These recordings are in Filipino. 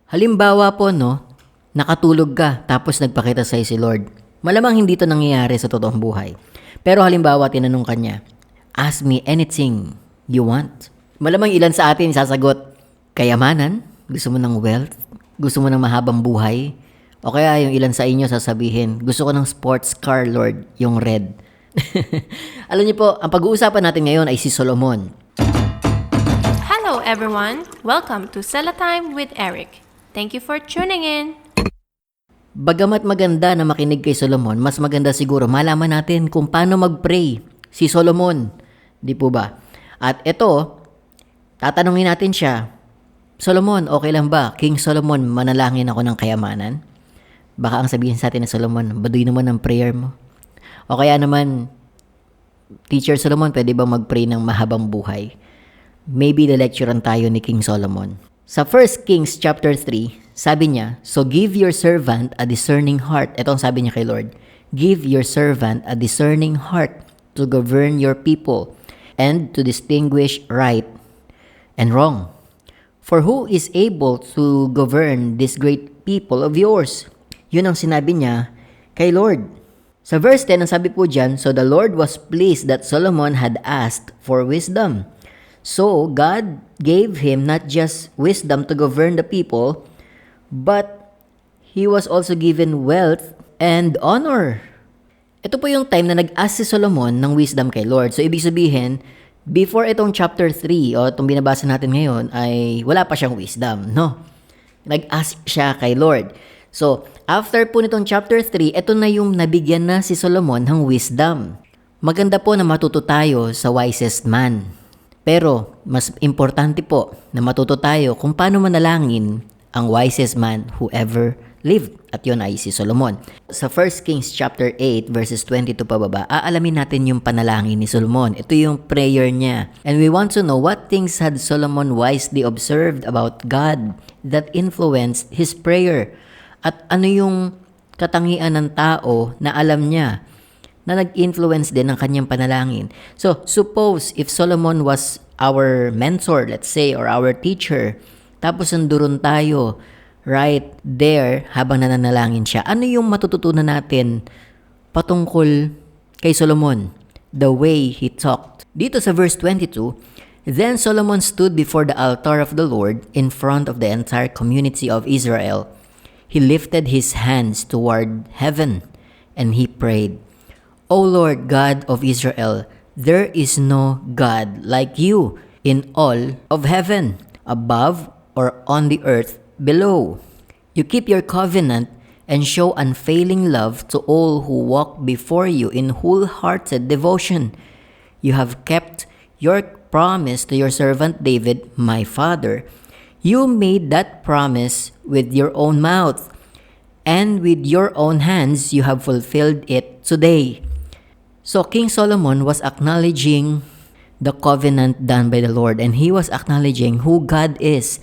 Halimbawa po, no, nakatulog ka tapos nagpakita sa'yo si Lord. Malamang hindi to nangyayari sa totoong buhay. Pero halimbawa, tinanong ka niya, ask me anything you want. Malamang ilan sa atin sasagot, kayamanan? Gusto mo ng wealth? Gusto mo ng mahabang buhay? O kaya yung ilan sa inyo sasabihin, gusto ko ng sports car, Lord, yung red. Alam niyo po, ang pag-uusapan natin ngayon ay si Solomon. Hello everyone! Welcome to Sela Time with Eric. Thank you for tuning in! Bagamat maganda na makinig kay Solomon, mas maganda siguro malaman natin kung paano mag-pray si Solomon. Di po ba? At ito, tatanungin natin siya, Solomon, okay lang ba? King Solomon, manalangin ako ng kayamanan? Baka ang sabihin sa atin ni Solomon, baduy naman ang prayer mo. O kaya naman, Teacher Solomon, pwede ba mag-pray ng mahabang buhay? Maybe lecturean tayo ni King Solomon. Sa 1 Kings chapter 3, sabi niya, so give your servant a discerning heart. Ito ang sabi niya kay Lord. Give your servant a discerning heart to govern your people and to distinguish right and wrong. For who is able to govern this great people of yours? Yun ang sinabi niya kay Lord. Sa verse 10, ang sabi po dyan, so the Lord was pleased that Solomon had asked for wisdom. So God gave him not just wisdom to govern the people, but he was also given wealth and honor. Ito po yung time na nag-ask si Solomon ng wisdom kay Lord. So ibig sabihin, before itong chapter 3 o itong binabasa natin ngayon ay wala pa siyang wisdom, no? Nag-ask siya kay Lord. So, after po nitong chapter 3, ito na yung nabigyan na si Solomon ng wisdom. Maganda po na matuto tayo sa wisest man. Pero, mas importante po na matuto tayo kung paano manalangin ang wisest man who ever lived. At yun ay si Solomon. Sa 1 Kings chapter 8 verses 22 pababa, aalamin natin yung panalangin ni Solomon. Ito yung prayer niya. And we want to know what things had Solomon wisely observed about God that influenced his prayer. At ano yung katangian ng tao na alam niya na nag-influence din ng kanyang panalangin. So, suppose if Solomon was our mentor, let's say, or our teacher, tapos nandoon tayo right there habang nananalangin siya, ano yung matututunan natin patungkol kay Solomon? The way he talked. Dito sa verse 22, then Solomon stood before the altar of the Lord in front of the entire community of Israel. He lifted his hands toward heaven and he prayed, O Lord God of Israel, there is no God like you in all of heaven, above or on the earth below. You keep your covenant and show unfailing love to all who walk before you in wholehearted devotion. You have kept your promise to your servant David, my father. You made that promise with your own mouth, and with your own hands you have fulfilled it today. So King Solomon was acknowledging the covenant done by the Lord, and he was acknowledging who God is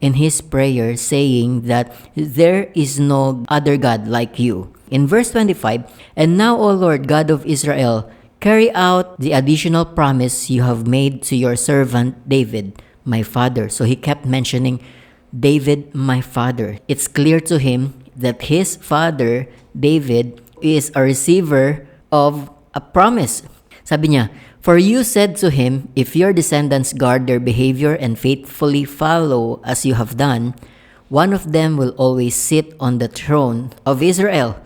in his prayer, saying that there is no other God like you. In verse 25, and now, O Lord God of Israel, carry out the additional promise you have made to your servant David, my father. So he kept mentioning David, my father. It's clear to him that his father, David, is a receiver of a promise. Sabi niya, for you said to him, if your descendants guard their behavior and faithfully follow as you have done, one of them will always sit on the throne of Israel.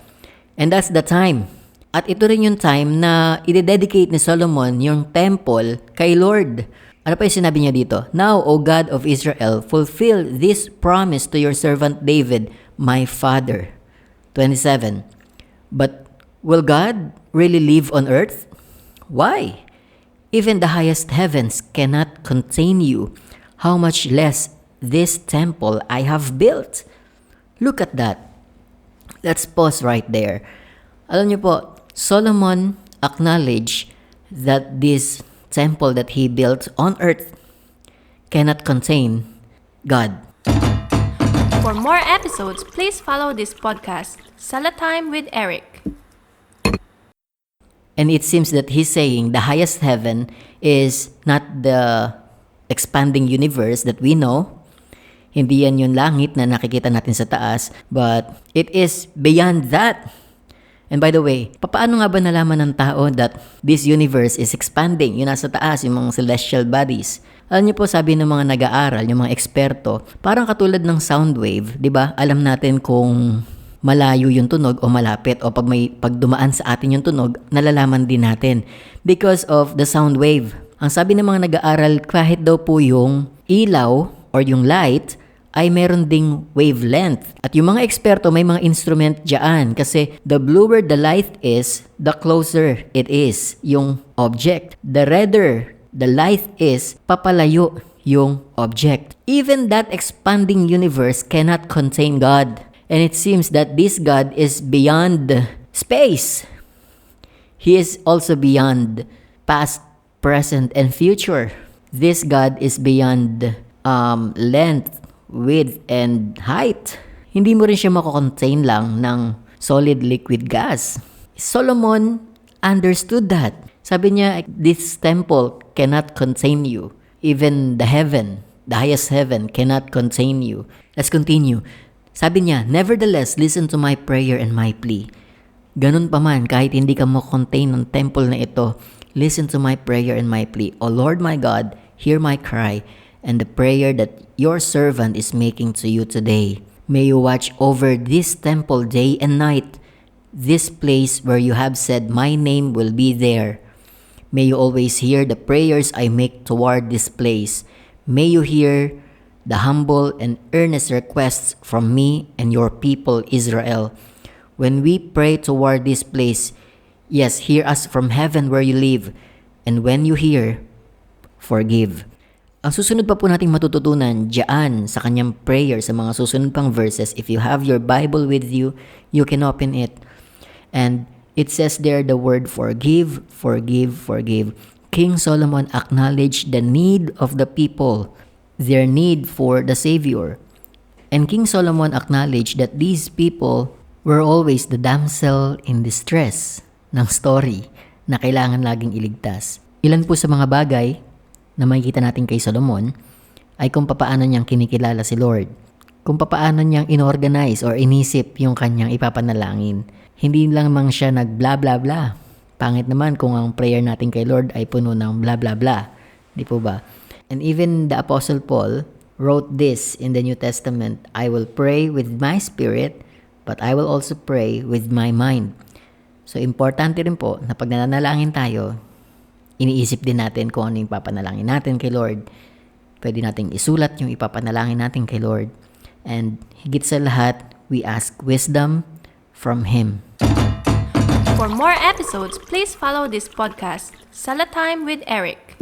And that's the time. At ito rin yung time na i-dedicate ni Solomon yung temple kay Lord. Ano pa yung sinabi niya dito? Now, O God of Israel, fulfill this promise to your servant David, my father. 27. But will God really live on earth? Why? Even the highest heavens cannot contain you. How much less this temple I have built? Look at that. Let's pause right there. Alam niyo po, Solomon acknowledged that this temple that he built on earth cannot contain God. For more episodes, please follow this podcast, Sela Time with Eric. And it seems that he's saying the highest heaven is not the expanding universe that we know. Hindi yan yung langit na nakikita natin sa taas, but it is beyond that. And by the way, paano nga ba nalaman ng tao that this universe is expanding? Yung nasa taas, yung mga celestial bodies. Alam niyo po, sabi ng mga nag-aaral, yung mga eksperto, parang katulad ng sound wave, di ba? Alam natin kung malayo yung tunog o malapit, o pag dumaan sa atin yung tunog, nalalaman din natin because of the sound wave. Ang sabi ng mga nag-aaral, kahit daw po yung ilaw or yung light ay meron ding wavelength. At yung mga eksperto, may mga instrument dyan kasi the bluer the light is, the closer it is yung object. The redder the light is, papalayo yung object. Even that expanding universe cannot contain God. And it seems that this God is beyond space. He is also beyond past, present, and future. This God is beyond length, width, and height. Hindi mo rin siya mako-contain lang ng solid liquid gas. Solomon understood that. Sabi niya, this temple cannot contain you. Even the heaven, the highest heaven cannot contain you. Let's continue. Sabi niya, nevertheless, listen to my prayer and my plea. Ganun pa man, kahit hindi ka mako-contain ng temple na ito, listen to my prayer and my plea. O Lord my God, hear my cry and the prayer that your servant is making to you today. May you watch over this temple day and night, this place where you have said my name will be there. May you always hear the prayers I make toward this place. May you hear the humble and earnest requests from me and your people Israel. When we pray toward this place, yes, hear us from heaven where you live. And when you hear, forgive. Ang susunod pa po nating matututunan diyan sa kanyang prayer sa mga susunod pang verses. If you have your Bible with you, you can open it. And it says there the word forgive, forgive, forgive. King Solomon acknowledged the need of the people, their need for the Savior. And King Solomon acknowledged that these people were always the damsel in distress ng story na kailangan laging iligtas. Ilan po sa mga bagay na makikita natin kay Solomon ay kung papaano niyang kinikilala si Lord. Kung papaano niyang inorganize or inisip yung kanyang ipapanalangin. Hindi lang mang siya nag bla bla bla. Pangit naman kung ang prayer natin kay Lord ay puno ng bla bla bla. Di po ba? And even the Apostle Paul wrote this in the New Testament, I will pray with my spirit, but I will also pray with my mind. So importante rin po na pag nananalangin tayo, iniisip din natin kung ano yung papanalangin natin kay Lord. Pwede nating isulat yung ipapanalangin natin kay Lord. And higit sa lahat, we ask wisdom from Him. For more episodes, please follow this podcast, Salatime with Eric.